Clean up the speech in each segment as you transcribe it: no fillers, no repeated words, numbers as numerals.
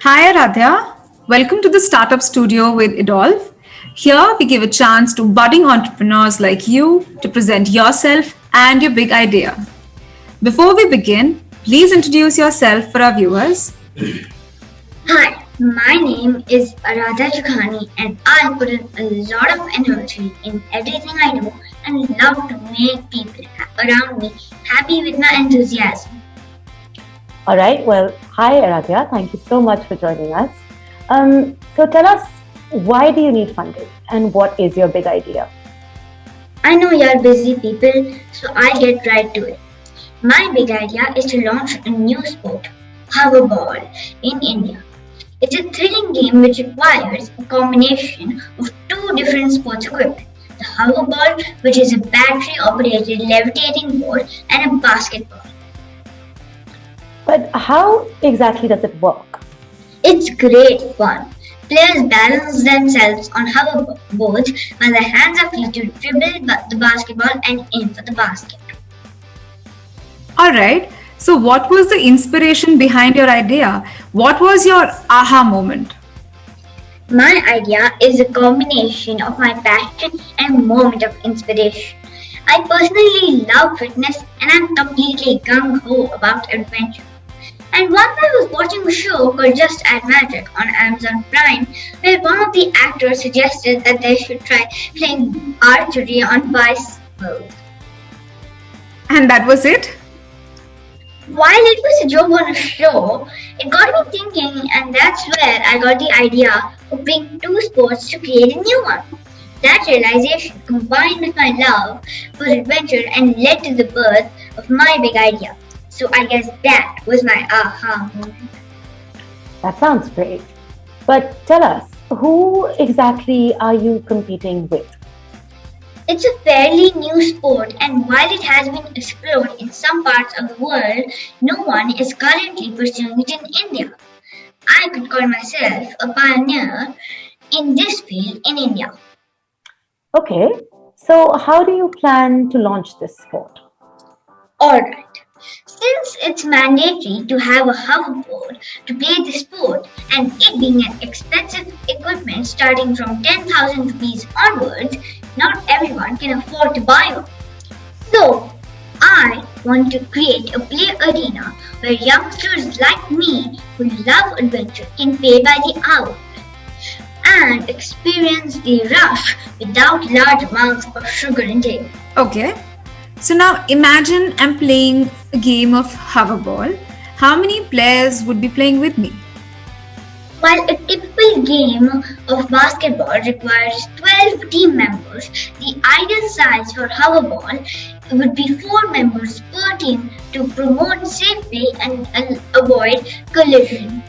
Hi Aaradhya, welcome to the Startup Studio with Edolve. Here we give a chance to budding entrepreneurs like you to present yourself and your big idea. Before we begin, please introduce yourself for our viewers. Hi, my name is Aaradhya Chokhany and I put in a lot of energy in everything I do and love to make people around me happy with my enthusiasm. All right. Well, hi, Aaradhya. Thank you so much for joining us. So tell us, why do you need funding and what is your big idea? I know you're busy people, so I get right to it. My big idea is to launch a new sport, hoverball, in India. It's a thrilling game which requires a combination of two different sports equipment. The hoverball, which is a battery operated levitating ball, and a basketball. But how exactly does it work? It's great fun. Players balance themselves on hoverboards while their hands are free to dribble the basketball and aim for the basket. Alright, so what was the inspiration behind your idea? What was your aha moment? My idea is a combination of my passion and moment of inspiration. I personally love fitness and I'm completely gung ho about adventure. And once I was watching a show called Just Add Magic on Amazon Prime, where one of the actors suggested that they should try playing archery on bicycles. And that was it? While it was a joke on a show, it got me thinking, and that's where I got the idea of bringing two sports to create a new one. That realization combined with my love for adventure and led to the birth of my big idea. So I guess that was my aha moment. That sounds great. But tell us, who exactly are you competing with? It's a fairly new sport, and while it has been explored in some parts of the world, no one is currently pursuing it in India. I could call myself a pioneer in this field in India. Okay. So how do you plan to launch this sport? Alright. Since it's mandatory to have a hoverboard to play the sport, and it being an expensive equipment starting from 10,000 rupees onwards, not everyone can afford to buy one. So, I want to create a play arena where youngsters like me who love adventure can pay by the hour and experience the rush without large amounts of sugar intake. Okay. So now imagine I'm playing a game of hoverball. How many players would be playing with me? While a typical game of basketball requires 12 team members, the ideal size for hoverball would be 4 members per team to promote safe play and avoid collision.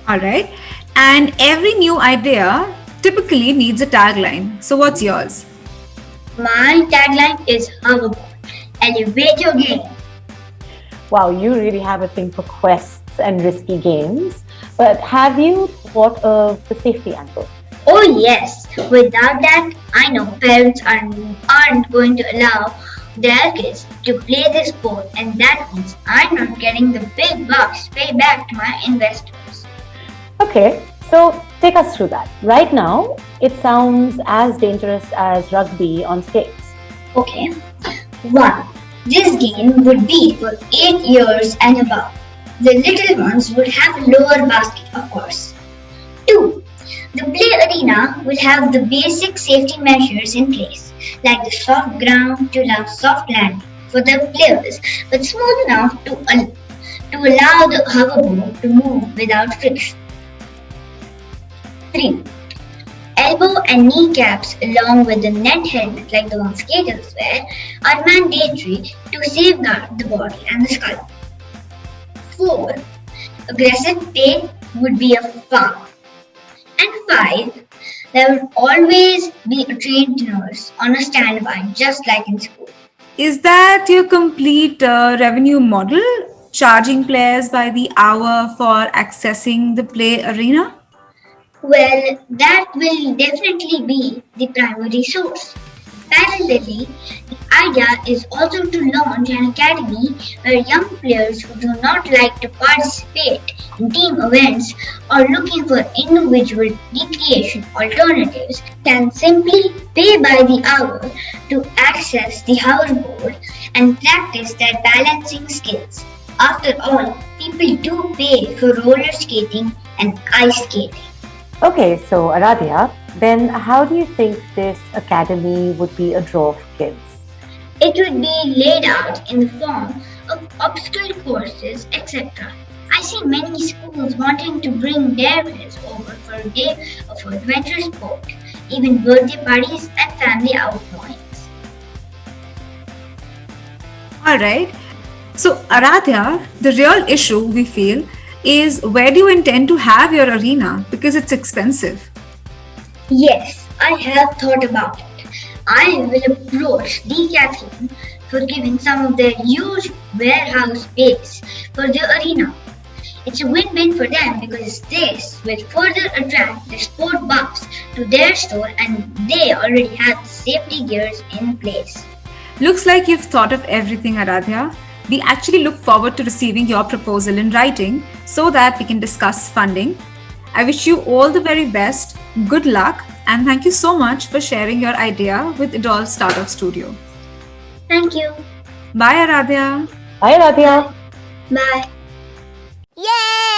Alright. And every new idea typically needs a tagline. So what's yours? My tagline is hoverball. Elevate your game. Wow, you really have a thing for quests and risky games. But have you thought of the safety angle? Oh yes, without that, I know parents aren't going to allow their kids to play this sport, and that means I'm not getting the big bucks paid back to my investors. Okay, so take us through that. Right now, it sounds as dangerous as rugby on skates. Okay. 1. This game would be for 8 years and above. The little ones would have a lower basket, of course. 2. The play arena will have the basic safety measures in place, like the soft ground to allow soft landing for the players, but smooth enough to allow the hoverboard to move without friction. 3. Elbow and knee caps along with the net helmet like the one skaters wear are mandatory to safeguard the body and the skull. 4. Aggressive play would be a foul. And 5. There would always be a trained nurse on a standby just like in school. Is that your complete revenue model? Charging players by the hour for accessing the play arena? Well, that will definitely be the primary source. Parallelly, the idea is also to launch an academy where young players who do not like to participate in team events or looking for individual recreation alternatives can simply pay by the hour to access the hoverboard and practice their balancing skills. After all, people do pay for roller skating and ice skating. Okay, so Aradhya, then how do you think this academy would be a draw for kids? It would be laid out in the form of obstacle courses, etc. I see many schools wanting to bring their kids over for a day of adventure sport, even birthday parties and family outgoings. All right. So, Aradhya, the real issue we feel is where do you intend to have your arena because it's expensive? Yes, I have thought about it. I will approach Decathlon for giving some of their huge warehouse space for the arena. It's a win-win for them because this will further attract the sport buffs to their store and they already have the safety gears in place. Looks like you've thought of everything, Aradhya. We actually look forward to receiving your proposal in writing so that we can discuss funding. I wish you all the very best, good luck, and thank you so much for sharing your idea with Edolve Startup Studio. Thank you. Bye, Aradhya. Hi, Aradhya. Bye. Yay!